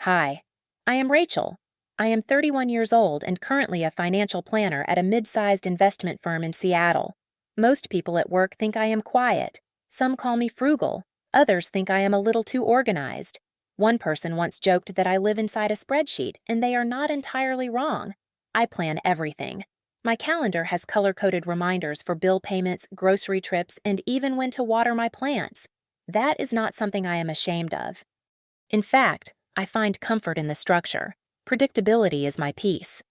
Hi, I am Rachel. I am 31 years old and currently a financial planner at a mid-sized investment firm in Seattle. Most people at work think I am quiet. Some call me frugal. Others think I am a little too organized. One person once joked that I live inside a spreadsheet, and they are not entirely wrong. I plan everything. My calendar has color-coded reminders for bill payments, grocery trips, and even when to water my plants. That is not something I am ashamed of. In fact, I find comfort in the structure. Predictability is my peace.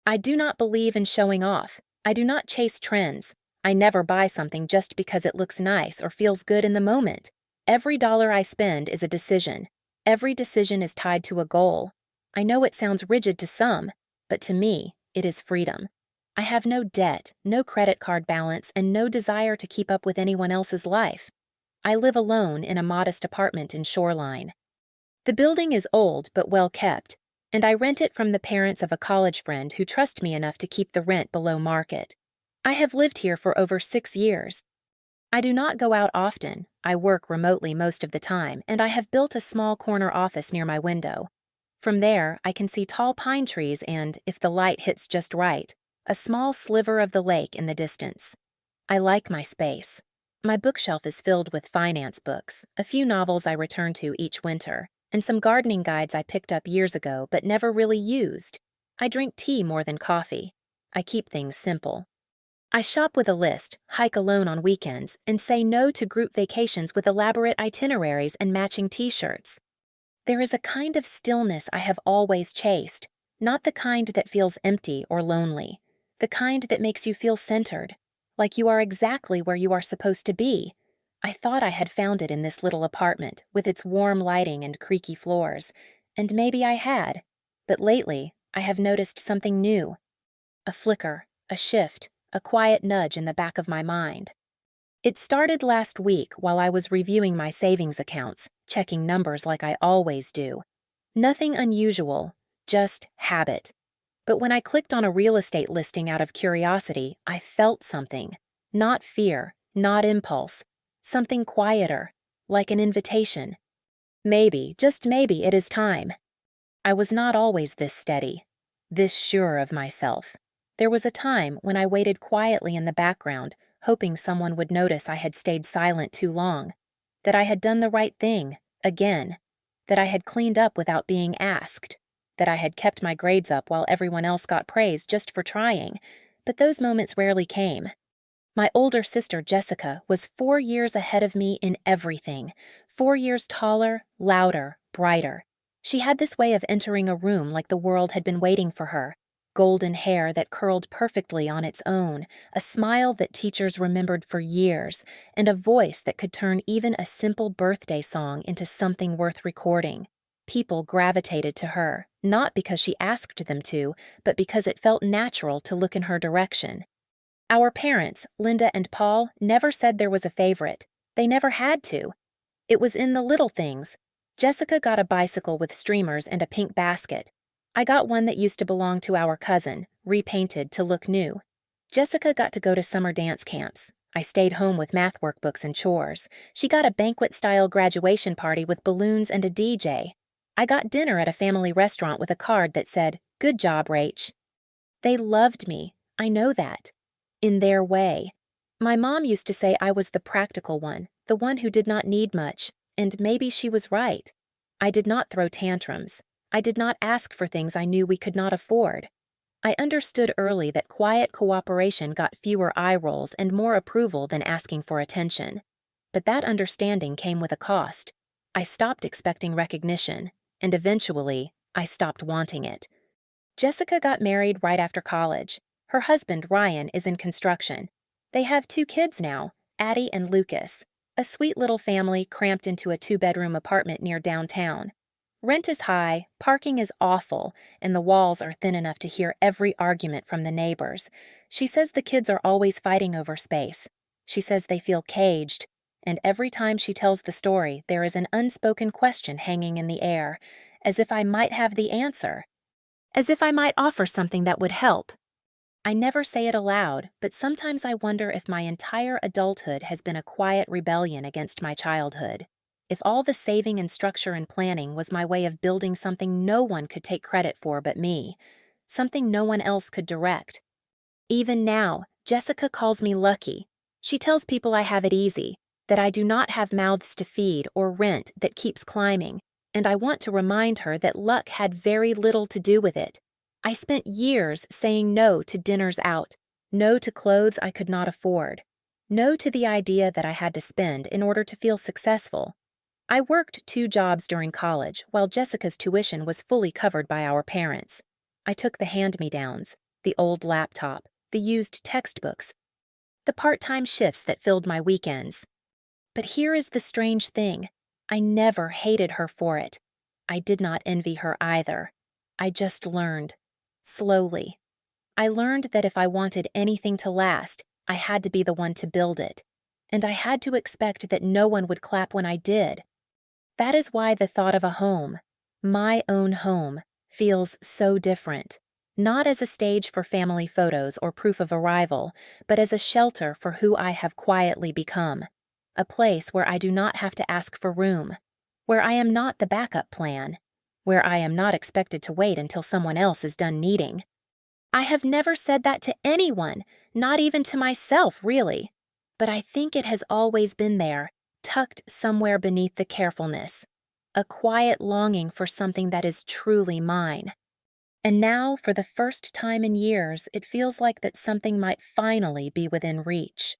I do not believe in showing off. I do not chase trends. I never buy something just because it looks nice or feels good in the moment. Every dollar I spend is a decision. Every decision is tied to a goal. I know it sounds rigid to some, but to me, it is freedom. I have no debt, no credit card balance, and no desire to keep up with anyone else's life. I live alone in a modest apartment in Shoreline. The building is old but well kept, and I rent it from the parents of a college friend who trust me enough to keep the rent below market. I have lived here for over 6 years. I do not go out often. I work remotely most of the time, and I have built a small corner office near my window. From there, I can see tall pine trees and, if the light hits just right, a small sliver of the lake in the distance. I like my space. My bookshelf is filled with finance books, a few novels I return to each winter, and some gardening guides I picked up years ago but never really used. I drink tea more than coffee. I keep things simple. I shop with a list, hike alone on weekends, and say no to group vacations with elaborate itineraries and matching t-shirts. There is a kind of stillness I have always chased, not the kind that feels empty or lonely, the kind that makes you feel centered, like you are exactly where you are supposed to be. I thought I had found it in this little apartment, with its warm lighting and creaky floors, and maybe I had, but lately I have noticed something new. A flicker, a shift, a quiet nudge in the back of my mind. It started last week while I was reviewing my savings accounts, checking numbers like I always do. Nothing unusual, just habit. But when I clicked on a real estate listing out of curiosity, I felt something. Not fear, not impulse. Something quieter, like an invitation. Maybe, just maybe, it is time. I was not always this steady, this sure of myself. There was a time when I waited quietly in the background, hoping someone would notice I had stayed silent too long, that I had done the right thing, again, that I had cleaned up without being asked, that I had kept my grades up while everyone else got praise just for trying, but those moments rarely came. My older sister, Jessica, was 4 years ahead of me in everything. 4 years taller, louder, brighter. She had this way of entering a room like the world had been waiting for her. Golden hair that curled perfectly on its own, a smile that teachers remembered for years, and a voice that could turn even a simple birthday song into something worth recording. People gravitated to her, not because she asked them to, but because it felt natural to look in her direction. Our parents, Linda and Paul, never said there was a favorite. They never had to. It was in the little things. Jessica got a bicycle with streamers and a pink basket. I got one that used to belong to our cousin, repainted to look new. Jessica got to go to summer dance camps. I stayed home with math workbooks and chores. She got a banquet-style graduation party with balloons and a DJ. I got dinner at a family restaurant with a card that said, "Good job, Rach." They loved me. I know that. In their way. My mom used to say I was the practical one, the one who did not need much, and maybe she was right. I did not throw tantrums. I did not ask for things I knew we could not afford. I understood early that quiet cooperation got fewer eye rolls and more approval than asking for attention. But that understanding came with a cost. I stopped expecting recognition, and eventually, I stopped wanting it. Jessica got married right after college. Her husband, Ryan, is in construction. They have 2 kids now, Addie and Lucas, a sweet little family cramped into a 2-bedroom apartment near downtown. Rent is high, parking is awful, and the walls are thin enough to hear every argument from the neighbors. She says the kids are always fighting over space. She says they feel caged, and every time she tells the story, there is an unspoken question hanging in the air, as if I might have the answer, as if I might offer something that would help. I never say it aloud, but sometimes I wonder if my entire adulthood has been a quiet rebellion against my childhood. If all the saving and structure and planning was my way of building something no one could take credit for but me, something no one else could direct. Even now, Jessica calls me lucky. She tells people I have it easy, that I do not have mouths to feed or rent that keeps climbing, and I want to remind her that luck had very little to do with it. I spent years saying no to dinners out, no to clothes I could not afford, no to the idea that I had to spend in order to feel successful. I worked 2 jobs during college while Jessica's tuition was fully covered by our parents. I took the hand-me-downs, the old laptop, the used textbooks, the part-time shifts that filled my weekends. But here is the strange thing. I never hated her for it. I did not envy her either. I just learned. Slowly. I learned that if I wanted anything to last, I had to be the one to build it. And I had to expect that no one would clap when I did. That is why the thought of a home, my own home, feels so different. Not as a stage for family photos or proof of arrival, but as a shelter for who I have quietly become. A place where I do not have to ask for room, where I am not the backup plan, where I am not expected to wait until someone else is done needing. I have never said that to anyone, not even to myself, really. But I think it has always been there, tucked somewhere beneath the carefulness. A quiet longing for something that is truly mine. And now, for the first time in years, it feels like that something might finally be within reach.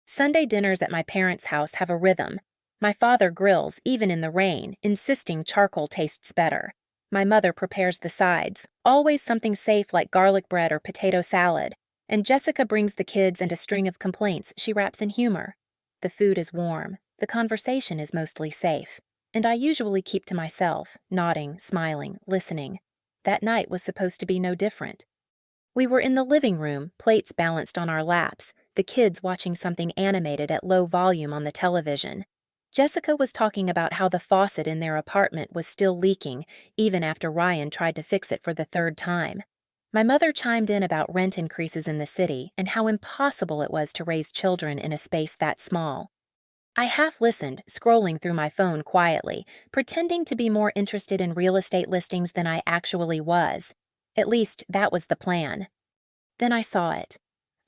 Sunday dinners at my parents' house have a rhythm. My father grills, even in the rain, insisting charcoal tastes better. My mother prepares the sides, always something safe like garlic bread or potato salad, and Jessica brings the kids and a string of complaints she wraps in humor. The food is warm, the conversation is mostly safe, and I usually keep to myself, nodding, smiling, listening. That night was supposed to be no different. We were in the living room, plates balanced on our laps, the kids watching something animated at low volume on the television. Jessica was talking about how the faucet in their apartment was still leaking, even after Ryan tried to fix it for the 3rd time. My mother chimed in about rent increases in the city and how impossible it was to raise children in a space that small. I half listened, scrolling through my phone quietly, pretending to be more interested in real estate listings than I actually was. At least, that was the plan. Then I saw it.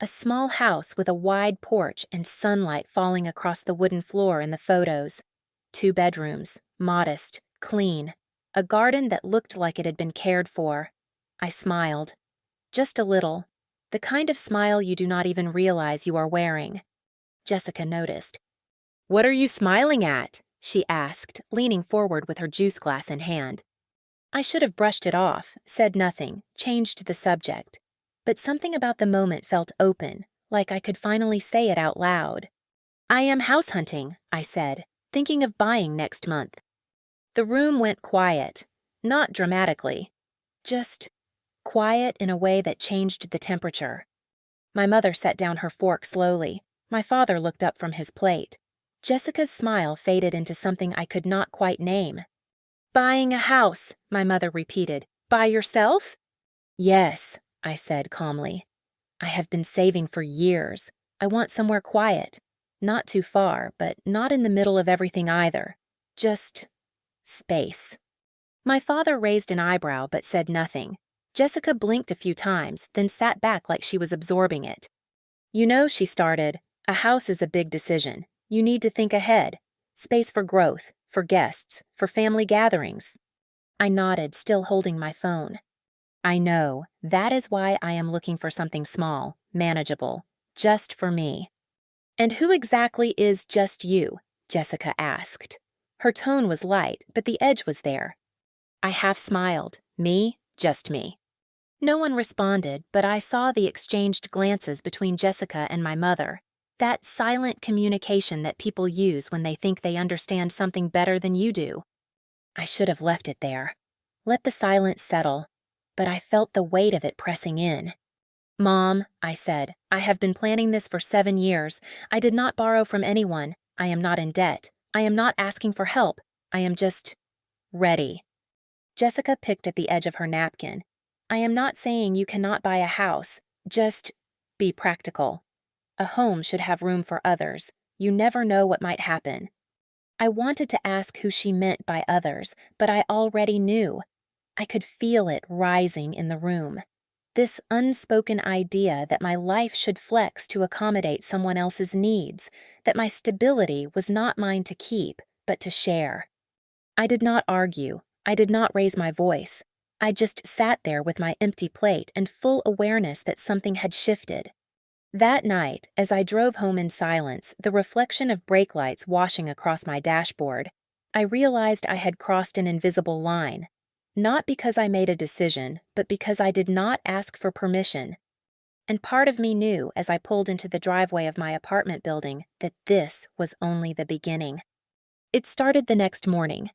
A small house with a wide porch and sunlight falling across the wooden floor in the photos. 2 bedrooms, modest, clean. A garden that looked like it had been cared for. I smiled. Just a little. The kind of smile you do not even realize you are wearing. Jessica noticed. "What are you smiling at?" she asked, leaning forward with her juice glass in hand. I should have brushed it off, said nothing, changed the subject. But something about the moment felt open, like I could finally say it out loud. "I am house hunting," I said, "thinking of buying next month." The room went quiet, not dramatically, just quiet in a way that changed the temperature. My mother set down her fork slowly. My father looked up from his plate. Jessica's smile faded into something I could not quite name. "Buying a house," my mother repeated. "By yourself?" "Yes," I said calmly. "I have been saving for years. I want somewhere quiet. Not too far, but not in the middle of everything either. Just space." My father raised an eyebrow but said nothing. Jessica blinked a few times, then sat back like she was absorbing it. "You know," she started, "a house is a big decision. You need to think ahead. Space for growth, for guests, for family gatherings." I nodded, still holding my phone. "I know. That is why I am looking for something small, manageable, just for me." "And who exactly is just you?" Jessica asked. Her tone was light, but the edge was there. I half smiled. Me, just me. No one responded, but I saw the exchanged glances between Jessica and my mother. That silent communication that people use when they think they understand something better than you do. I should have left it there. Let the silence settle. But I felt the weight of it pressing in. "Mom," I said, "I have been planning this for 7 years. I did not borrow from anyone. I am not in debt. I am not asking for help. I am just ready." Jessica picked at the edge of her napkin. "I am not saying you cannot buy a house. Just be practical. A home should have room for others. You never know what might happen." I wanted to ask who she meant by others, but I already knew. I could feel it rising in the room. This unspoken idea that my life should flex to accommodate someone else's needs, that my stability was not mine to keep, but to share. I did not argue. I did not raise my voice. I just sat there with my empty plate and full awareness that something had shifted. That night, as I drove home in silence, the reflection of brake lights washing across my dashboard, I realized I had crossed an invisible line. Not because I made a decision, but because I did not ask for permission. And part of me knew as I pulled into the driveway of my apartment building that this was only the beginning. It started the next morning.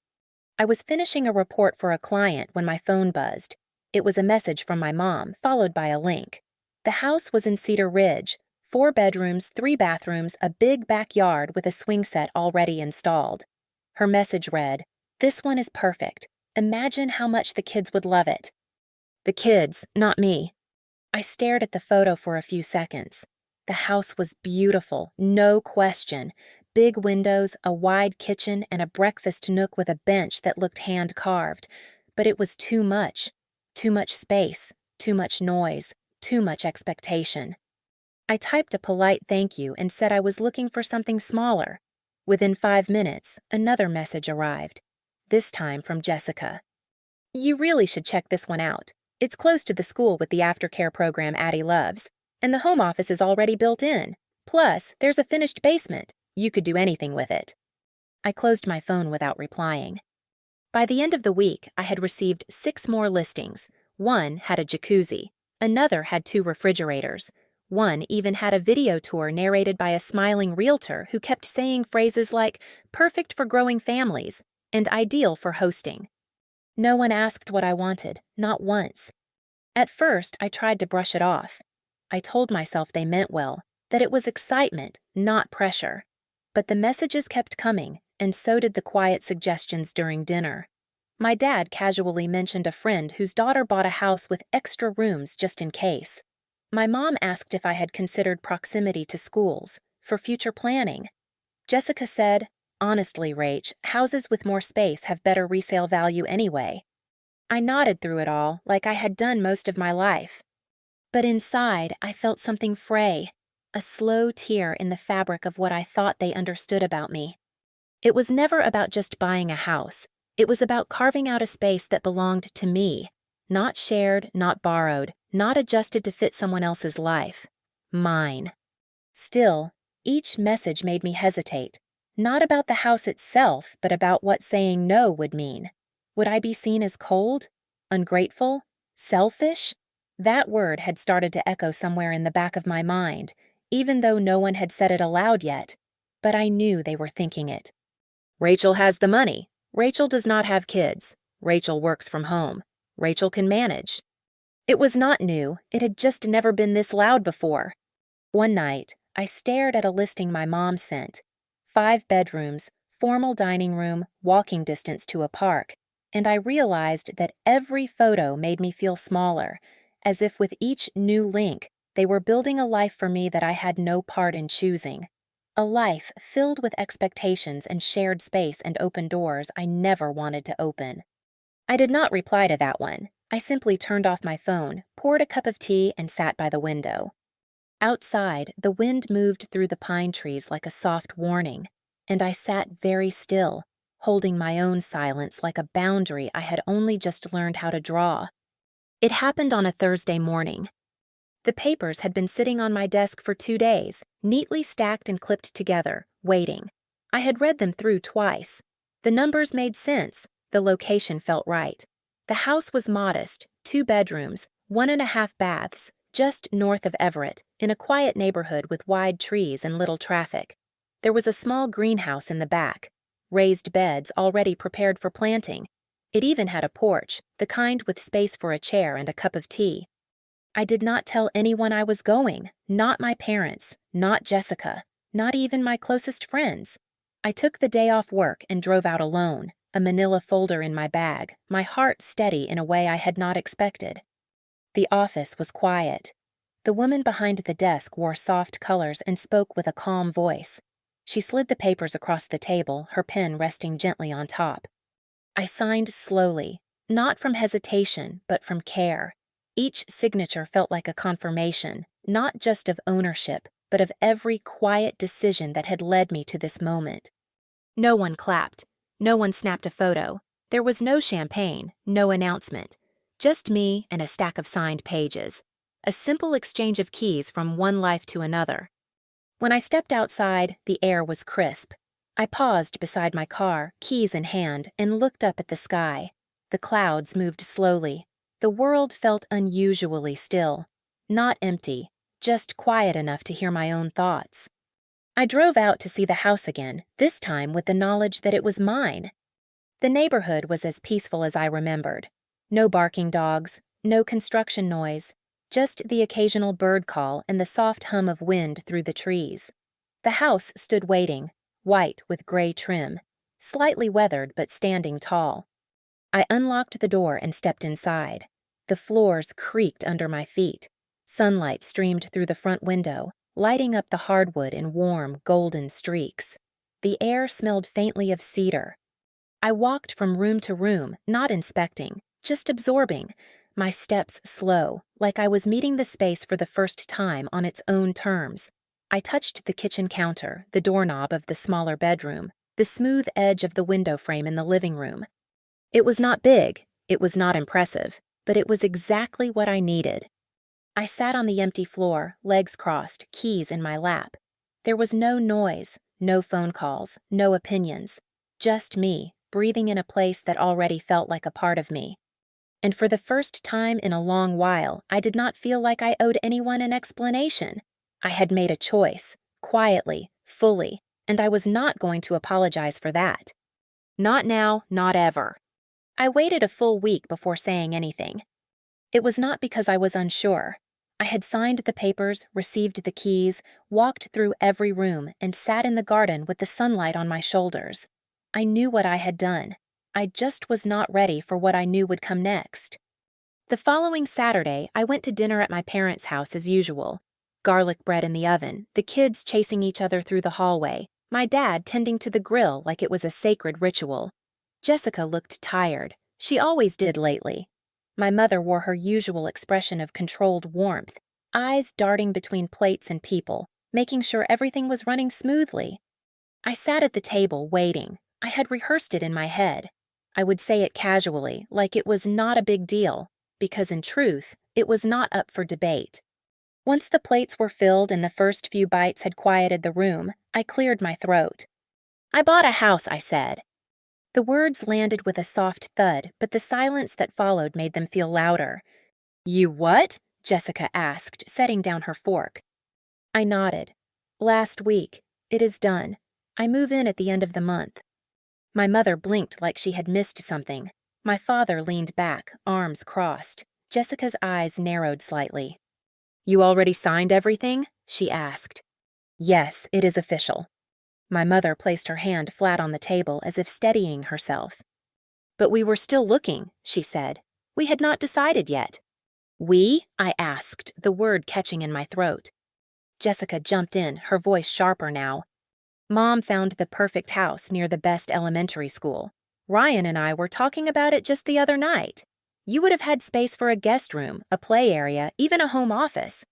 I was finishing a report for a client when my phone buzzed. It was a message from my mom, followed by a link. The house was in Cedar Ridge, 4 bedrooms, 3 bathrooms, a big backyard with a swing set already installed. Her message read, "This one is perfect. Imagine how much the kids would love it." The kids, not me. I stared at the photo for a few seconds. The house was beautiful, no question. Big windows, a wide kitchen, and a breakfast nook with a bench that looked hand-carved. But it was too much. Too much space, too much noise, too much expectation. I typed a polite thank you and said I was looking for something smaller. Within 5 minutes, another message arrived. This time from Jessica. "You really should check this one out. It's close to the school with the aftercare program Addie loves, and the home office is already built in. Plus, there's a finished basement. You could do anything with it." I closed my phone without replying. By the end of the week, I had received 6 more listings. One had a jacuzzi. Another had 2 refrigerators. One even had a video tour narrated by a smiling realtor who kept saying phrases like, "perfect for growing families," and "ideal for hosting." No one asked what I wanted, not once. At first, I tried to brush it off. I told myself they meant well, that it was excitement, not pressure. But the messages kept coming, and so did the quiet suggestions during dinner. My dad casually mentioned a friend whose daughter bought a house with extra rooms just in case. My mom asked if I had considered proximity to schools, for future planning. Jessica said, "Honestly, Rach, houses with more space have better resale value anyway." I nodded through it all, like I had done most of my life. But inside, I felt something fray, a slow tear in the fabric of what I thought they understood about me. It was never about just buying a house. It was about carving out a space that belonged to me, not shared, not borrowed, not adjusted to fit someone else's life. Mine. Still, each message made me hesitate. Not about the house itself, but about what saying no would mean. Would I be seen as cold? Ungrateful? Selfish? That word had started to echo somewhere in the back of my mind, even though no one had said it aloud yet. But I knew they were thinking it. Rachel has the money. Rachel does not have kids. Rachel works from home. Rachel can manage. It was not new. It had just never been this loud before. One night, I stared at a listing my mom sent. 5 bedrooms, formal dining room, walking distance to a park, and I realized that every photo made me feel smaller, as if with each new link, they were building a life for me that I had no part in choosing. A life filled with expectations and shared space and open doors I never wanted to open. I did not reply to that one. I simply turned off my phone, poured a cup of tea, and sat by the window. Outside, the wind moved through the pine trees like a soft warning, and I sat very still, holding my own silence like a boundary I had only just learned how to draw. It happened on a Thursday morning. The papers had been sitting on my desk for 2 days, neatly stacked and clipped together, waiting. I had read them through twice. The numbers made sense. The location felt right. The house was modest, 2 bedrooms, 1.5 baths, just north of Everett, in a quiet neighborhood with wide trees and little traffic. There was a small greenhouse in the back, raised beds already prepared for planting. It even had a porch, the kind with space for a chair and a cup of tea. I did not tell anyone I was going, not my parents, not Jessica, not even my closest friends. I took the day off work and drove out alone, a manila folder in my bag, my heart steady in a way I had not expected. The office was quiet. The woman behind the desk wore soft colors and spoke with a calm voice. She slid the papers across the table, her pen resting gently on top. I signed slowly, not from hesitation, but from care. Each signature felt like a confirmation, not just of ownership, but of every quiet decision that had led me to this moment. No one clapped. No one snapped a photo. There was no champagne, no announcement. Just me and a stack of signed pages. A simple exchange of keys from one life to another. When I stepped outside, the air was crisp. I paused beside my car, keys in hand, and looked up at the sky. The clouds moved slowly. The world felt unusually still. Not empty, just quiet enough to hear my own thoughts. I drove out to see the house again, this time with the knowledge that it was mine. The neighborhood was as peaceful as I remembered. No barking dogs, no construction noise, just the occasional bird call and the soft hum of wind through the trees. The house stood waiting, white with gray trim, slightly weathered but standing tall. I unlocked the door and stepped inside. The floors creaked under my feet. Sunlight streamed through the front window, lighting up the hardwood in warm, golden streaks. The air smelled faintly of cedar. I walked from room to room, not inspecting, just absorbing, my steps slow, like I was meeting the space for the first time on its own terms. I touched the kitchen counter, the doorknob of the smaller bedroom, the smooth edge of the window frame in the living room. It was not big, it was not impressive, but it was exactly what I needed. I sat on the empty floor, legs crossed, keys in my lap. There was no noise, no phone calls, no opinions. Just me, breathing in a place that already felt like a part of me. And for the first time in a long while, I did not feel like I owed anyone an explanation. I had made a choice, quietly, fully, and I was not going to apologize for that. Not now, not ever. I waited a full week before saying anything. It was not because I was unsure. I had signed the papers, received the keys, walked through every room, and sat in the garden with the sunlight on my shoulders. I knew what I had done. I just was not ready for what I knew would come next. The following Saturday, I went to dinner at my parents' house as usual. Garlic bread in the oven, the kids chasing each other through the hallway, my dad tending to the grill like it was a sacred ritual. Jessica looked tired. She always did lately. My mother wore her usual expression of controlled warmth, eyes darting between plates and people, making sure everything was running smoothly. I sat at the table, waiting. I had rehearsed it in my head. I would say it casually, like it was not a big deal, because in truth, it was not up for debate. Once the plates were filled and the first few bites had quieted the room, I cleared my throat. "I bought a house," I said. The words landed with a soft thud, but the silence that followed made them feel louder. "You what?" Jessica asked, setting down her fork. I nodded. "Last week. It is done. I move in at the end of the month." My mother blinked like she had missed something. My father leaned back, arms crossed. Jessica's eyes narrowed slightly. "You already signed everything?" she asked. "Yes, it is official." My mother placed her hand flat on the table as if steadying herself. "But we were still looking," she said. "We had not decided yet." "We?" I asked, the word catching in my throat. Jessica jumped in, her voice sharper now. "Mom found the perfect house near the best elementary school. Ryan and I were talking about it just the other night. You would have had space for a guest room, a play area, even a home office.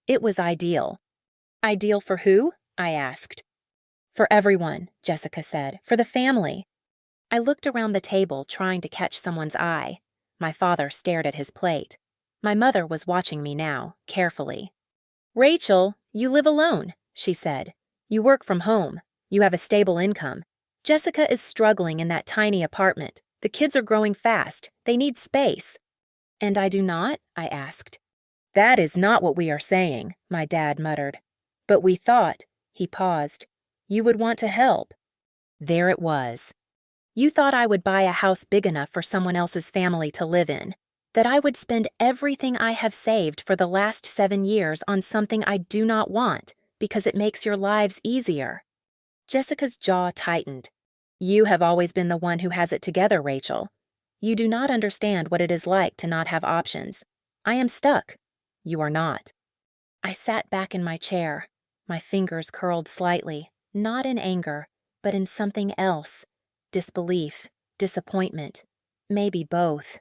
It was ideal." "Ideal for who?" I asked. "For everyone," Jessica said. "For the family." I looked around the table, trying to catch someone's eye. My father stared at his plate. My mother was watching me now, carefully. "Rachel, you live alone," she said. "You work from home. You have a stable income. Jessica is struggling in that tiny apartment. The kids are growing fast. They need space." "And I do not?" I asked. "That is not what we are saying," my dad muttered. "But we thought," he paused, "you would want to help." There it was. "You thought I would buy a house big enough for someone else's family to live in. That I would spend everything I have saved for the last 7 years on something I do not want, because it makes your lives easier." Jessica's jaw tightened. "You have always been the one who has it together, Rachel. You do not understand what it is like to not have options. I am stuck. You are not." I sat back in my chair. My fingers curled slightly. not in anger, but in something else. Disbelief, disappointment, maybe both.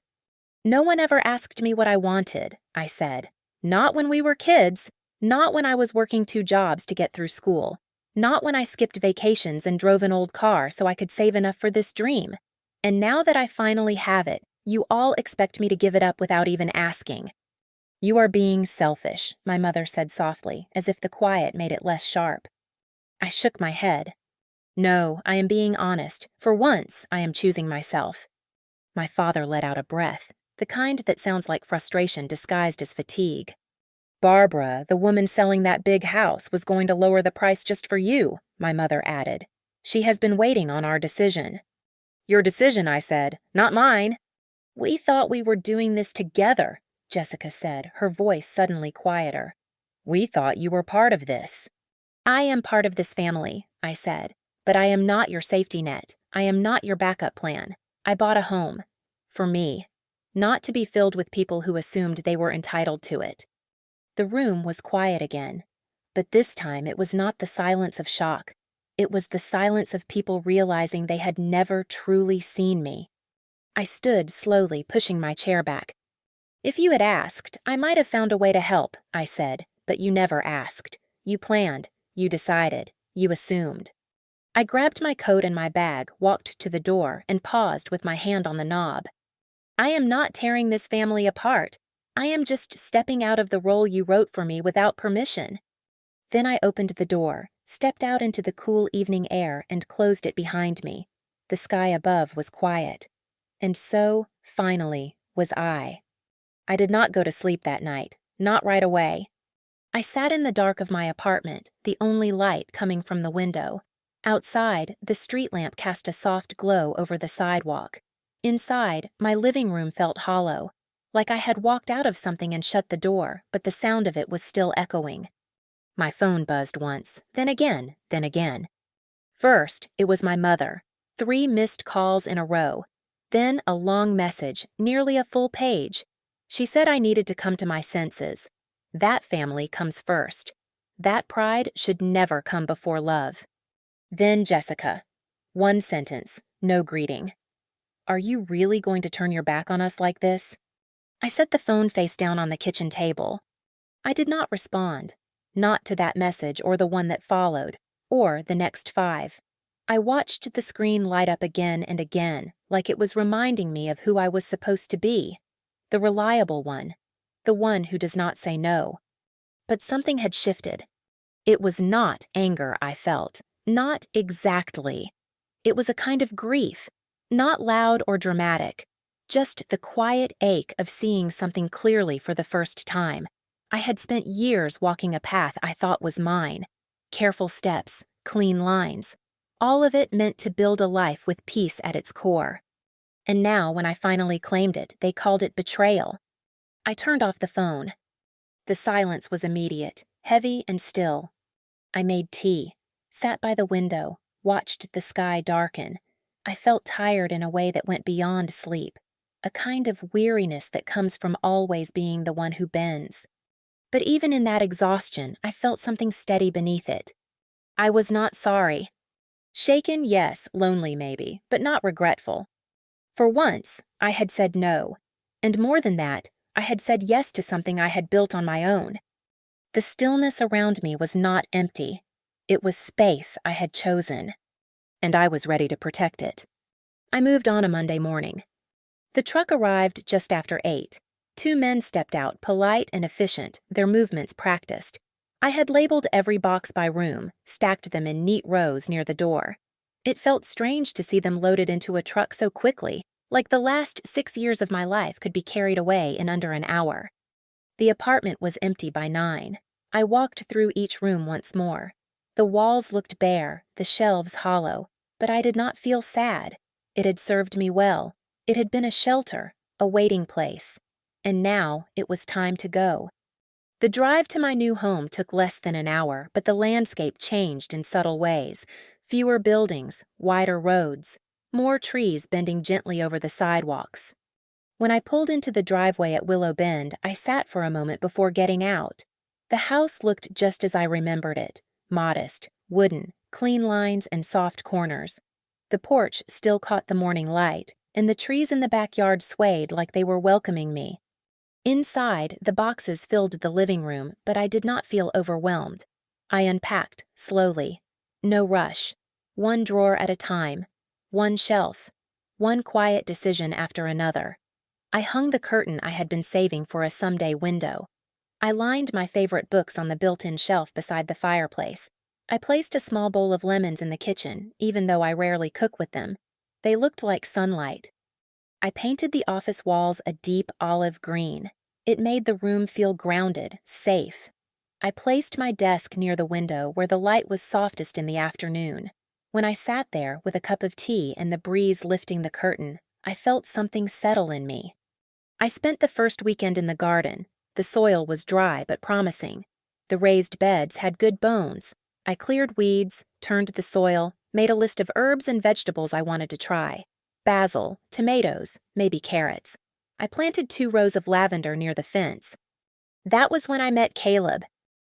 No one ever asked me what I wanted, I said. Not when we were kids. Not when I was working 2 jobs to get through school. Not when I skipped vacations and drove an old car so I could save enough for this dream. And now that I finally have it, you all expect me to give it up without even asking. You are being selfish, my mother said softly, as if the quiet made it less sharp. I shook my head. No, I am being honest. For once, I am choosing myself. My father let out a breath, the kind that sounds like frustration disguised as fatigue. Barbara, the woman selling that big house, was going to lower the price just for you, my mother added. She has been waiting on our decision. Your decision, I said, not mine. We thought we were doing this together, Jessica said, her voice suddenly quieter. We thought you were part of this. I am part of this family, I said, but I am not your safety net. I am not your backup plan. I bought a home. For me. Not to be filled with people who assumed they were entitled to it. The room was quiet again, but this time it was not the silence of shock. It was the silence of people realizing they had never truly seen me. I stood slowly, pushing my chair back. If you had asked, I might have found a way to help, I said, but you never asked. You planned, you decided, you assumed. I grabbed my coat and my bag, walked to the door, and paused with my hand on the knob. I am not tearing this family apart. I am just stepping out of the role you wrote for me without permission. Then I opened the door, stepped out into the cool evening air, and closed it behind me. The sky above was quiet. And so, finally, was I. I did not go to sleep that night, not right away. I sat in the dark of my apartment, the only light coming from the window. Outside, the street lamp cast a soft glow over the sidewalk. Inside, my living room felt hollow, like I had walked out of something and shut the door, but the sound of it was still echoing. My phone buzzed once, then again, then again. First, it was my mother. 3 missed calls in a row. Then a long message, nearly a full page. She said I needed to come to my senses. That family comes first. That pride should never come before love. Then Jessica. 1 sentence, no greeting. Are you really going to turn your back on us like this? I set the phone face down on the kitchen table. I did not respond. Not to that message or the one that followed, or the next 5. I watched the screen light up again and again, like it was reminding me of who I was supposed to be. The reliable one. The one who does not say no. But something had shifted. It was not anger I felt. Not exactly. It was a kind of grief. Not loud or dramatic. Just the quiet ache of seeing something clearly for the first time. I had spent years walking a path I thought was mine. Careful steps, clean lines. All of it meant to build a life with peace at its core. And now, when I finally claimed it, they called it betrayal. I turned off the phone. The silence was immediate, heavy and still. I made tea, sat by the window, watched the sky darken. I felt tired in a way that went beyond sleep, a kind of weariness that comes from always being the one who bends. But even in that exhaustion, I felt something steady beneath it. I was not sorry. Shaken, yes, lonely maybe, but not regretful. For once, I had said no, and more than that, I had said yes to something I had built on my own. The stillness around me was not empty. It was space I had chosen, and I was ready to protect it. I moved on a Monday morning. The truck arrived just after 8. 2 men stepped out, polite and efficient, their movements practiced. I had labeled every box by room, stacked them in neat rows near the door. It felt strange to see them loaded into a truck so quickly, like the last 6 years of my life could be carried away in under an hour. The apartment was empty by 9. I walked through each room once more. The walls looked bare, the shelves hollow, but I did not feel sad. It had served me well. It had been a shelter, a waiting place. And now it was time to go. The drive to my new home took less than an hour, but the landscape changed in subtle ways. Fewer buildings, wider roads, more trees bending gently over the sidewalks. When I pulled into the driveway at Willow Bend, I sat for a moment before getting out. The house looked just as I remembered it, modest, wooden, clean lines and soft corners. The porch still caught the morning light, and the trees in the backyard swayed like they were welcoming me. Inside, the boxes filled the living room, but I did not feel overwhelmed. I unpacked, slowly. No rush. One drawer at a time. One shelf. One quiet decision after another. I hung the curtain I had been saving for a someday window. I lined my favorite books on the built-in shelf beside the fireplace. I placed a small bowl of lemons in the kitchen, even though I rarely cook with them. They looked like sunlight. I painted the office walls a deep olive green. It made the room feel grounded, safe. I placed my desk near the window where the light was softest in the afternoon. When I sat there with a cup of tea and the breeze lifting the curtain, I felt something settle in me. I spent the first weekend in the garden. The soil was dry but promising. The raised beds had good bones. I cleared weeds, turned the soil, made a list of herbs and vegetables I wanted to try. Basil, tomatoes, maybe carrots. I planted 2 rows of lavender near the fence. That was when I met Caleb.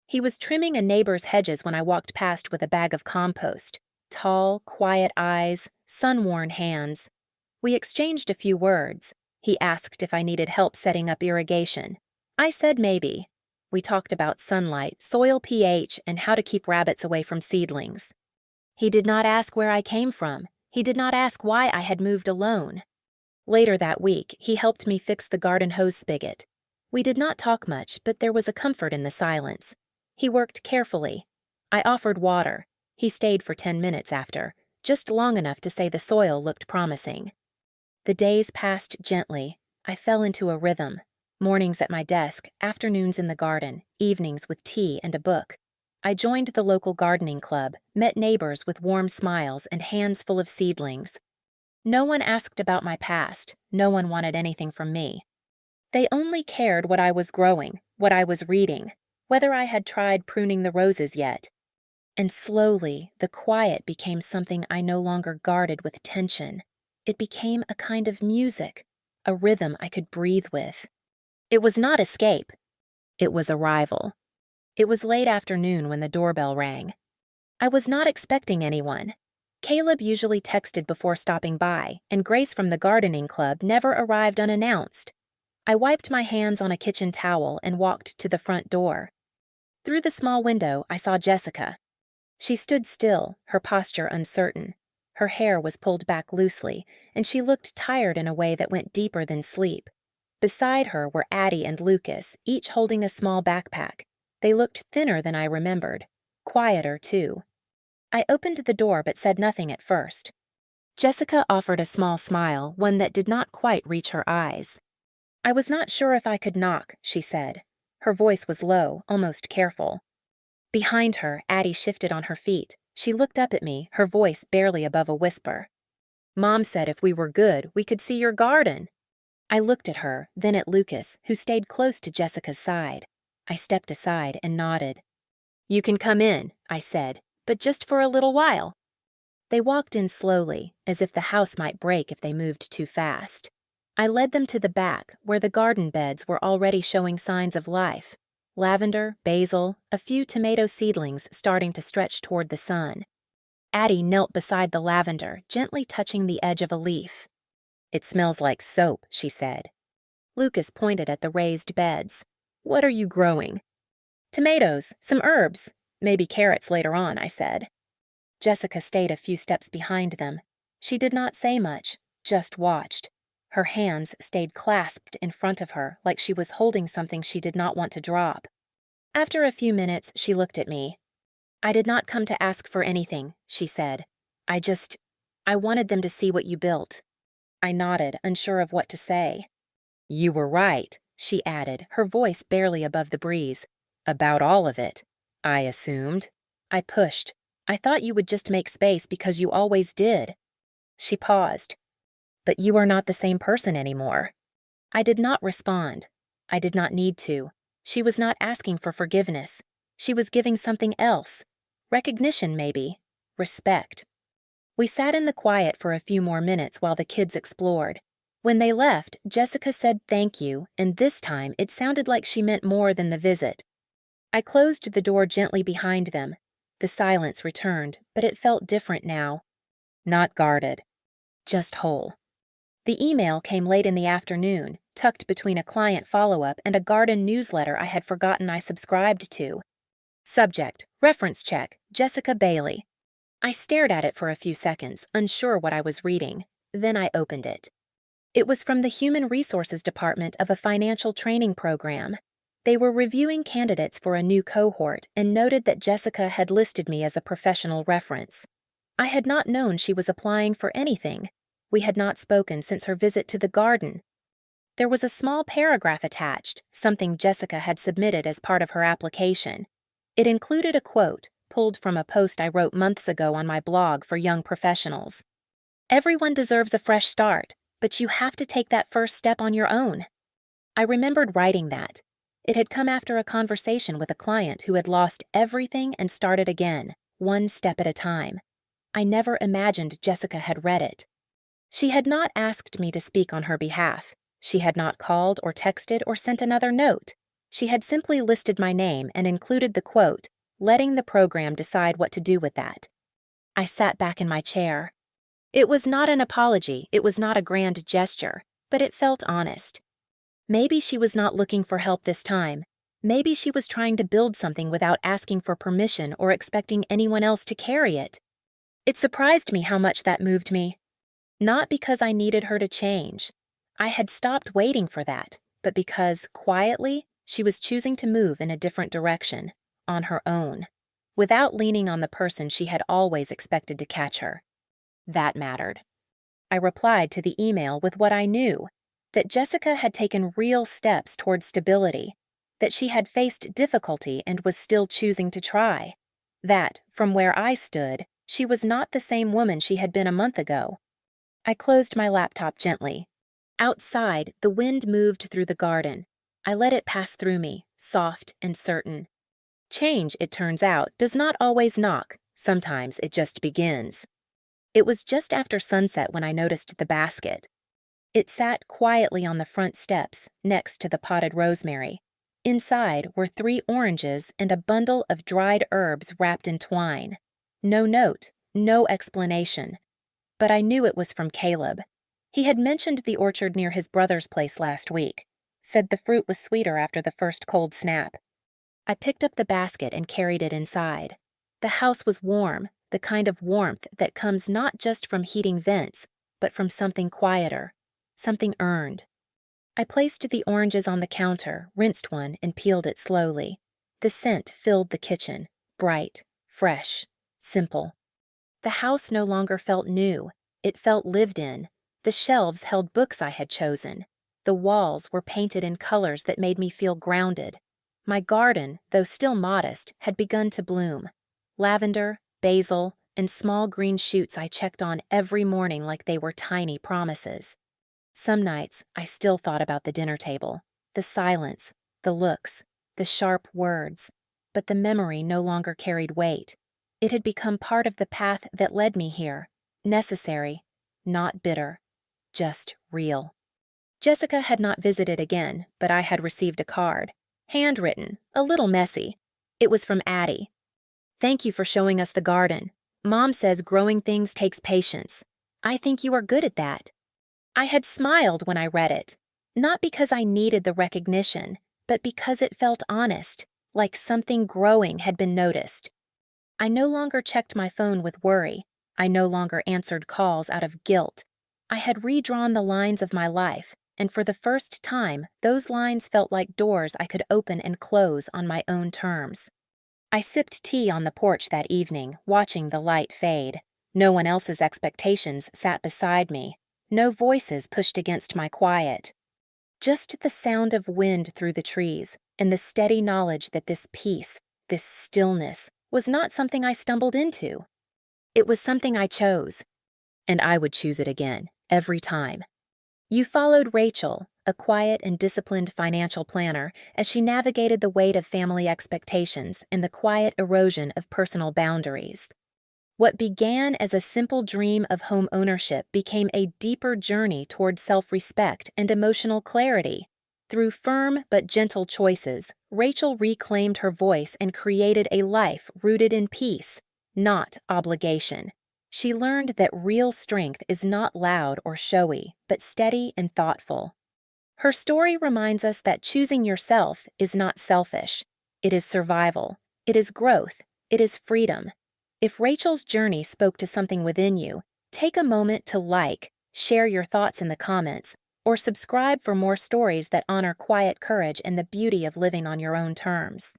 He was trimming a neighbor's hedges when I walked past with a bag of compost. Tall, quiet eyes, sun-worn hands. We exchanged a few words. He asked if I needed help setting up irrigation. I said maybe. We talked about sunlight, soil pH, and how to keep rabbits away from seedlings. He did not ask where I came from. He did not ask why I had moved alone. Later that week, he helped me fix the garden hose spigot. We did not talk much, but there was a comfort in the silence. He worked carefully. I offered water. He stayed for 10 minutes after, just long enough to say the soil looked promising. The days passed gently. I fell into a rhythm. Mornings at my desk, afternoons in the garden, evenings with tea and a book. I joined the local gardening club, met neighbors with warm smiles and hands full of seedlings. No one asked about my past. No one wanted anything from me. They only cared what I was growing, what I was reading, whether I had tried pruning the roses yet. And slowly, the quiet became something I no longer guarded with tension. It became a kind of music, a rhythm I could breathe with. It was not escape. It was arrival. It was late afternoon when the doorbell rang. I was not expecting anyone. Caleb usually texted before stopping by, and Grace from the gardening club never arrived unannounced. I wiped my hands on a kitchen towel and walked to the front door. Through the small window, I saw Jessica. She stood still, her posture uncertain. Her hair was pulled back loosely, and she looked tired in a way that went deeper than sleep. Beside her were Addie and Lucas, each holding a small backpack. They looked thinner than I remembered. Quieter, too. I opened the door but said nothing at first. Jessica offered a small smile, one that did not quite reach her eyes. I was not sure if I could knock, she said. Her voice was low, almost careful. Behind her, Addie shifted on her feet. She looked up at me, her voice barely above a whisper. Mom said if we were good, we could see your garden. I looked at her, then at Lucas, who stayed close to Jessica's side. I stepped aside and nodded. You can come in, I said, but just for a little while. They walked in slowly, as if the house might break if they moved too fast. I led them to the back, where the garden beds were already showing signs of life. Lavender, basil, a few tomato seedlings starting to stretch toward the sun. Addie knelt beside the lavender, gently touching the edge of a leaf. It smells like soap, she said. Lucas pointed at the raised beds. What are you growing? Tomatoes, some herbs, maybe carrots later on, I said. Jessica stayed a few steps behind them. She did not say much, just watched. Her hands stayed clasped in front of her like she was holding something she did not want to drop. After a few minutes, she looked at me. I did not come to ask for anything, she said. I wanted them to see what you built. I nodded, unsure of what to say. You were right, she added, her voice barely above the breeze. About all of it, I assumed. I pushed. I thought you would just make space because you always did. She paused. But you are not the same person anymore. I did not respond. I did not need to. She was not asking for forgiveness. She was giving something else. Recognition, maybe. Respect. We sat in the quiet for a few more minutes while the kids explored. When they left, Jessica said thank you, and this time it sounded like she meant more than the visit. I closed the door gently behind them. The silence returned, but it felt different now. Not guarded, just whole. The email came late in the afternoon, tucked between a client follow-up and a garden newsletter I had forgotten I subscribed to. Subject, reference check, Jessica Bailey. I stared at it for a few seconds, unsure what I was reading. Then I opened it. It was from the Human Resources Department of a financial training program. They were reviewing candidates for a new cohort and noted that Jessica had listed me as a professional reference. I had not known she was applying for anything. We had not spoken since her visit to the garden. There was a small paragraph attached, something Jessica had submitted as part of her application. It included a quote, pulled from a post I wrote months ago on my blog for young professionals. "Everyone deserves a fresh start, but you have to take that first step on your own." I remembered writing that. It had come after a conversation with a client who had lost everything and started again, one step at a time. I never imagined Jessica had read it. She had not asked me to speak on her behalf. She had not called or texted or sent another note. She had simply listed my name and included the quote, letting the program decide what to do with that. I sat back in my chair. It was not an apology, it was not a grand gesture, but it felt honest. Maybe she was not looking for help this time. Maybe she was trying to build something without asking for permission or expecting anyone else to carry it. It surprised me how much that moved me. Not because I needed her to change. I had stopped waiting for that, but because, quietly, she was choosing to move in a different direction, on her own, without leaning on the person she had always expected to catch her. That mattered. I replied to the email with what I knew, that Jessica had taken real steps toward stability, that she had faced difficulty and was still choosing to try, that, from where I stood, she was not the same woman she had been a month ago. I closed my laptop gently. Outside, the wind moved through the garden. I let it pass through me, soft and certain. Change, it turns out, does not always knock. Sometimes it just begins. It was just after sunset when I noticed the basket. It sat quietly on the front steps, next to the potted rosemary. Inside were 3 oranges and a bundle of dried herbs wrapped in twine. No note, no explanation. But I knew it was from Caleb. He had mentioned the orchard near his brother's place last week, said the fruit was sweeter after the first cold snap. I picked up the basket and carried it inside. The house was warm, the kind of warmth that comes not just from heating vents, but from something quieter, something earned. I placed the oranges on the counter, rinsed one, and peeled it slowly. The scent filled the kitchen, bright, fresh, simple. The house no longer felt new. It felt lived in. The shelves held books I had chosen. The walls were painted in colors that made me feel grounded. My garden, though still modest, had begun to bloom. Lavender, basil, and small green shoots I checked on every morning like they were tiny promises. Some nights, I still thought about the dinner table, the silence, the looks, the sharp words, but the memory no longer carried weight. It had become part of the path that led me here, necessary, not bitter, just real. Jessica had not visited again, but I had received a card, handwritten, a little messy. It was from Addie. "Thank you for showing us the garden. Mom says growing things takes patience. I think you are good at that." I had smiled when I read it, not because I needed the recognition, but because it felt honest, like something growing had been noticed. I no longer checked my phone with worry. I no longer answered calls out of guilt. I had redrawn the lines of my life, and for the first time, those lines felt like doors I could open and close on my own terms. I sipped tea on the porch that evening, watching the light fade. No one else's expectations sat beside me. No voices pushed against my quiet. Just the sound of wind through the trees, and the steady knowledge that this peace, this stillness, was not something I stumbled into. It was something I chose, and I would choose it again, every time. You followed Rachel, a quiet and disciplined financial planner, as she navigated the weight of family expectations and the quiet erosion of personal boundaries. What began as a simple dream of home ownership became a deeper journey toward self-respect and emotional clarity. Through firm but gentle choices, Rachel reclaimed her voice and created a life rooted in peace, not obligation. She learned that real strength is not loud or showy, but steady and thoughtful. Her story reminds us that choosing yourself is not selfish. It is survival. It is growth. It is freedom. If Rachel's journey spoke to something within you, take a moment to like, share your thoughts in the comments, or subscribe for more stories that honor quiet courage and the beauty of living on your own terms.